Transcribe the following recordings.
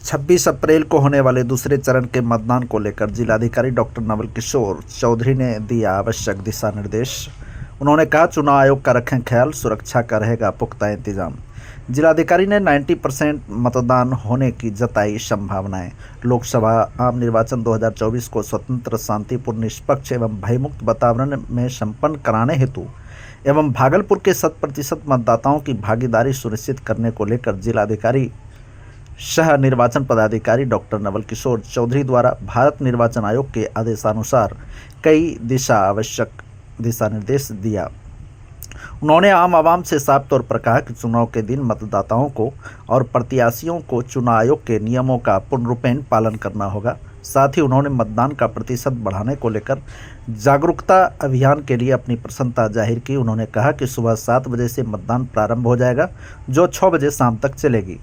26 अप्रैल को होने वाले दूसरे चरण के मतदान को लेकर जिलाधिकारी डॉक्टर नवल किशोर चौधरी ने दिया आवश्यक दिशा निर्देश। उन्होंने कहा, चुनाव आयोग का रखें ख्याल, सुरक्षा का रहेगा पुख्ता इंतजाम। जिलाधिकारी ने 90% मतदान होने की जताई संभावनाएं। लोकसभा आम निर्वाचन 2024 को स्वतंत्र, शांतिपूर्ण, निष्पक्ष एवं भयमुक्त वातावरण में संपन्न कराने हेतु एवं भागलपुर के 100% मतदाताओं की भागीदारी सुनिश्चित करने को लेकर जिलाधिकारी सह निर्वाचन पदाधिकारी डॉक्टर नवल किशोर चौधरी द्वारा भारत निर्वाचन आयोग के आदेशानुसार कई आवश्यक दिशा निर्देश दिया। उन्होंने आम आवाम से साफ तौर पर कहा कि चुनाव के दिन मतदाताओं को और प्रत्याशियों को चुनाव आयोग के नियमों का पूर्ण रूपेण पालन करना होगा। साथ ही उन्होंने मतदान का प्रतिशत बढ़ाने को लेकर जागरूकता अभियान के लिए अपनी प्रसन्नता जाहिर की। उन्होंने कहा कि सुबह 7 बजे से मतदान प्रारंभ हो जाएगा, जो 6 बजे शाम तक चलेगी।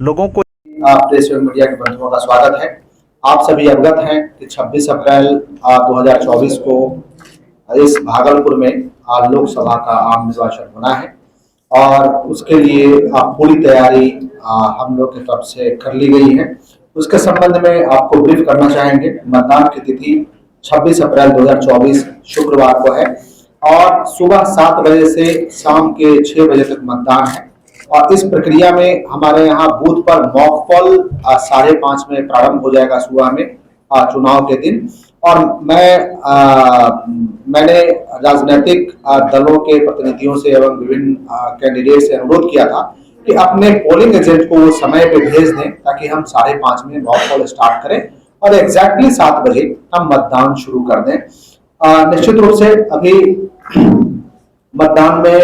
लोगों को प्रेस एवं मीडिया के बंधुओं का स्वागत है। आप सभी अवगत हैं कि 26 अप्रैल 2024 को इस भागलपुर में लोकसभा का आम निर्वाचन होना है और उसके लिए पूरी तैयारी हम लोग की तरफ से कर ली गई है। उसके संबंध में आपको ब्रीफ करना चाहेंगे। मतदान की तिथि 26 अप्रैल 2024 शुक्रवार को है और सुबह 7 बजे से शाम के 6 बजे तक मतदान है। और इस प्रक्रिया में हमारे यहाँ बूथ पर मॉक पोल 5:30 में प्रारंभ हो जाएगा सुबह में चुनाव के दिन। और मैंने राजनीतिक दलों के प्रतिनिधियों से एवं विभिन्न कैंडिडेट से अनुरोध किया था कि अपने पोलिंग एजेंट को वो समय पे भेज दें ताकि हम 5:30 में मॉक पोल स्टार्ट करें और एग्जैक्टली 7 बजे हम मतदान शुरू कर दें। निश्चित रूप से अभी मतदान में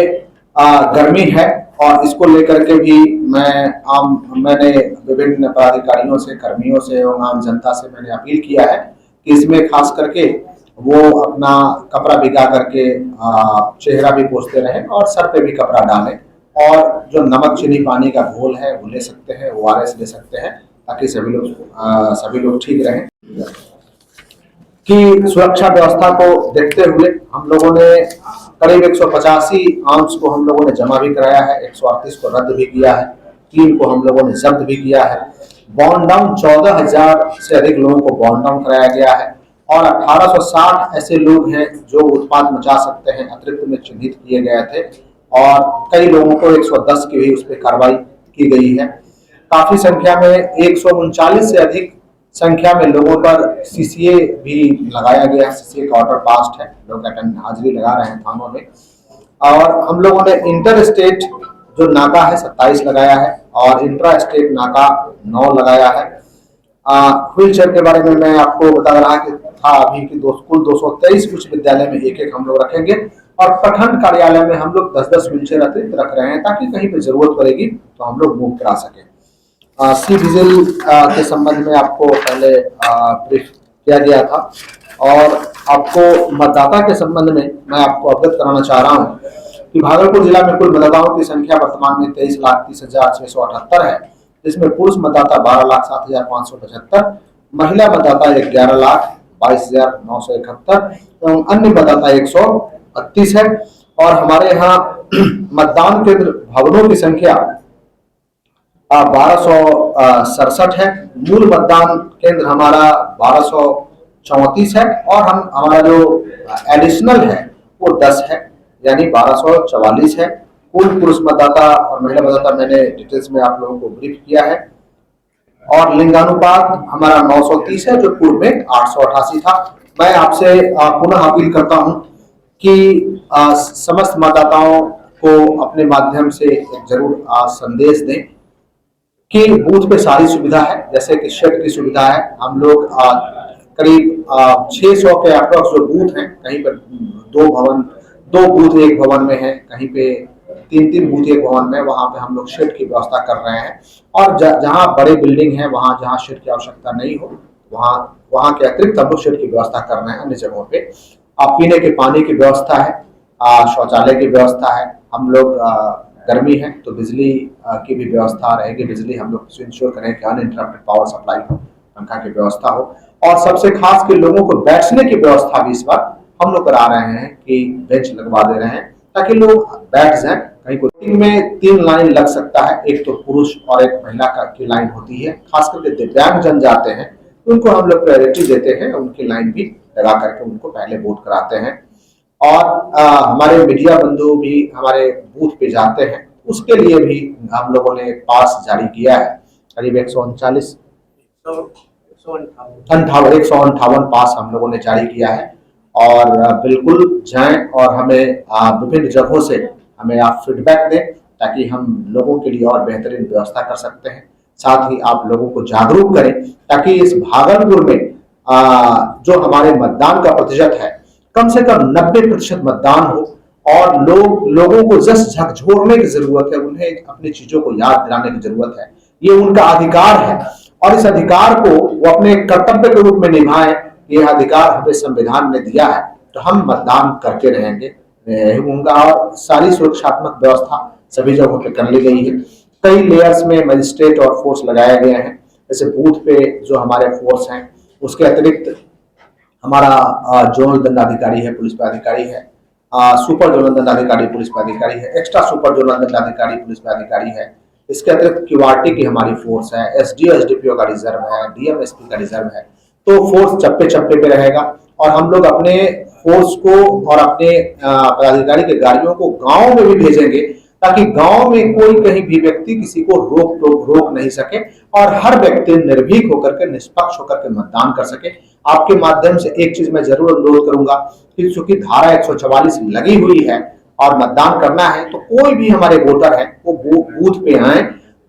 गर्मी है और इसको लेकर के भी मैंने विभिन्न पदाधिकारियों से, कर्मियों से एवं आम जनता से मैंने अपील किया है कि इसमें खास करके वो अपना कपड़ा भिगा करके चेहरा भी पोंछते रहें और सर पे भी कपड़ा डालें और जो नमक, चीनी, पानी का घोल है वो ले सकते हैं, ORS ले सकते हैं ताकि सभी लोग ठीक रहें। कि सुरक्षा व्यवस्था को देखते हुए हम लोगों ने करीब 185 आर्म्स को हम लोगों ने जमा भी कराया है, 138 को रद्द भी किया है, 3 को हम लोगों ने जब्त भी किया है। बॉन्ड डाउन 14,000 से अधिक लोगों को बॉन्ड डाउन कराया गया है और 1860 ऐसे लोग हैं जो उत्पात मचा सकते हैं अतिरिक्त में चिन्हित किए गए थे और कई लोगों को 110 की भी उस पर कार्रवाई की गई है। काफी संख्या में 139 से अधिक संख्या में लोगों पर CCA भी लगाया गया है। CCA का ऑर्डर पास्ड है, लोग हाजिरी लगा रहे हैं थानों में। और हम लोगों ने इंटर स्टेट जो नाका है 27 लगाया है और इंट्रा स्टेट नाका 9 लगाया है। व्हील चेयर के बारे में मैं आपको बता रहा कि था अभी कि कुल 223 उच्च विद्यालय में एक हम लोग रखेंगे और प्रखंड कार्यालय में हम लोग 10-10 व्हील चेयर अतिरिक्त रख रहे हैं ताकि कहीं पर जरूरत पड़ेगी तो हम लोग मूव करा सकें। सी विजिल के संबंध में आपको पहले ब्रीफ किया गया था और आपको मतदाता के संबंध में मैं आपको अवगत कराना चाह रहा हूँ कि भागलपुर जिला में कुल मतदाताओं की संख्या वर्तमान में 23,30,678 है, जिसमें पुरुष मतदाता 12,07,575, महिला मतदाता 11,22,971 एवं अन्य मतदाता 138 है। और हमारे यहाँ मतदान केंद्र भवनों की संख्या 1267 है। मूल मतदान केंद्र हमारा 1234 है और हमारा जो एडिशनल है वो 10 है, यानी 1244 है। कुल पुरुष मतदाता और महिला मतदाता मैंने डिटेल्स में आप लोगों को ब्रीफ किया है और लिंगानुपात हमारा 930 है जो पूर्व में 888 था। मैं आपसे पुनः अपील करता हूं कि समस्त मतदाताओं को अपने माध्यम से जरूर संदेश दें कि बूथ पे सारी सुविधा है, जैसे कि शेड की सुविधा है। हम लोग करीब 600 के अप्रॉक्स जो बूथ हैं, कहीं पर 2 बूथ एक भवन में है, कहीं पे 3 बूथ एक भवन में, वहां पे हम लोग शेड की व्यवस्था कर रहे हैं। और जहां बड़े बिल्डिंग है वहां जहां शेड की आवश्यकता नहीं हो वहां के अतिरिक्त हम लोग शेड की व्यवस्था कर रहे हैं। अन्य जगहों पे पीने के पानी की व्यवस्था है, शौचालय की व्यवस्था है। हम लोग गर्मी है तो बिजली की भी व्यवस्था रहेगी। बिजली हम लोग इंश्योर करें कि अनइंटरप्टेड पावर सप्लाई हो, पंखा की व्यवस्था हो और सबसे खास के लोगों को बैठने की व्यवस्था भी इस बार हम लोग करा रहे हैं कि बेंच लगवा दे रहे हैं ताकि लोग बैठ जाएं, कहीं वोटिंग में 3 लाइन लग सकता है, एक तो पुरुष और एक महिला की लाइन होती है। खास करके दिव्यांग जन जाते हैं तो उनको हम लोग प्रायोरिटी देते हैं, उनकी लाइन भी लगा करके उनको पहले वोट कराते हैं। और हमारे मीडिया बंधु भी हमारे बूथ पे जाते हैं, उसके लिए भी हम लोगों ने पास जारी किया है। करीब 158 पास हम लोगों ने जारी किया है। और बिल्कुल जाएं और हमें विभिन्न जगहों से हमें आप फीडबैक दें, ताकि हम लोगों के लिए और बेहतरीन व्यवस्था कर सकते हैं। साथ ही आप लोगों को जागरूक करें, ताकि इस भागलपुर में जो हमारे मतदान का प्रतिशत है, कम से कम 90% मतदान हो। और लोगों को जस्ट झकझोरने की जरूरत है, उन्हें अपनी चीजों को याद दिलाने की जरूरत है। ये उनका अधिकार है और इस अधिकार को वो अपने कर्तव्य के रूप में निभाएं। ये अधिकार हमें संविधान ने दिया है, तो हम मतदान करके रहेंगे उनका। और सारी सुरक्षात्मक व्यवस्था सभी जगहों पे कर ली गई है। कई लेयर्स में मजिस्ट्रेट और फोर्स लगाए गए हैं। जैसे बूथ पे जो हमारे फोर्स हैं, उसके अतिरिक्त हमारा जोनल दंडाधिकारी है, पुलिस पदाधिकारी है, सुपर जोनल दंडाधिकारी पुलिस पदाधिकारी है, एक्स्ट्रा सुपर जोनल दंडाधिकारी पुलिस पदाधिकारी है। इसके अतिरिक्त क्यूआरटी की हमारी फोर्स है, एसडीओ एसडीपीओ का रिजर्व है, डीएम एसपी का रिजर्व है। तो फोर्स चप्पे चप्पे पे रहेगा और हम लोग अपने फोर्स को और अपने पदाधिकारी के गाड़ियों को गांव में भी भेजेंगे, ताकि गांव में कोई कहीं भी व्यक्ति किसी को रोक नहीं सके और हर व्यक्ति निर्भीक होकर के, निष्पक्ष होकर के मतदान कर सके। आपके माध्यम से एक चीज मैं जरूर अनुरोध करूंगा कि चूंकि धारा 144 लगी हुई है और मतदान करना है, तो कोई भी हमारे वोटर है वो बूथ पे आए,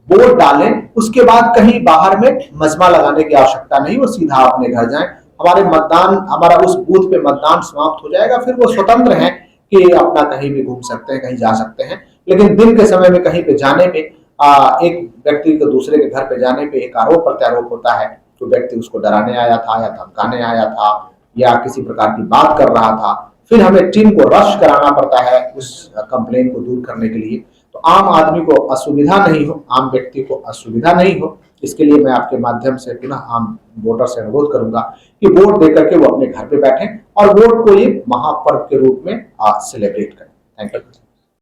वोट डालें। उसके बाद कहीं बाहर में मजमा लगाने की आवश्यकता नहीं, वो सीधा अपने घर जाएं। हमारा उस बूथ पे मतदान समाप्त हो जाएगा, फिर वो स्वतंत्र हैं कि अपना कहीं भी घूम सकते हैं, कहीं जा सकते हैं। लेकिन दिन के समय में कहीं पे जाने पे एक व्यक्ति को दूसरे के घर पे जाने पे एक आरोप प्रत्यारोप होता है, तो व्यक्ति उसको डराने आया था या धमकाने आया था या किसी प्रकार की बात कर रहा था, फिर हमें टीम को रश कराना पड़ता है उस कंप्लेन को दूर करने के लिए। तो आम आदमी को असुविधा नहीं हो, आम व्यक्ति को असुविधा नहीं हो, इसके लिए मैं आपके माध्यम से पुनः आम वोटर से अनुरोध करूंगा कि वोट देकर के वो अपने घर पे बैठें और वोट को ये महापर्व के रूप में सेलिब्रेट करें। Thank you.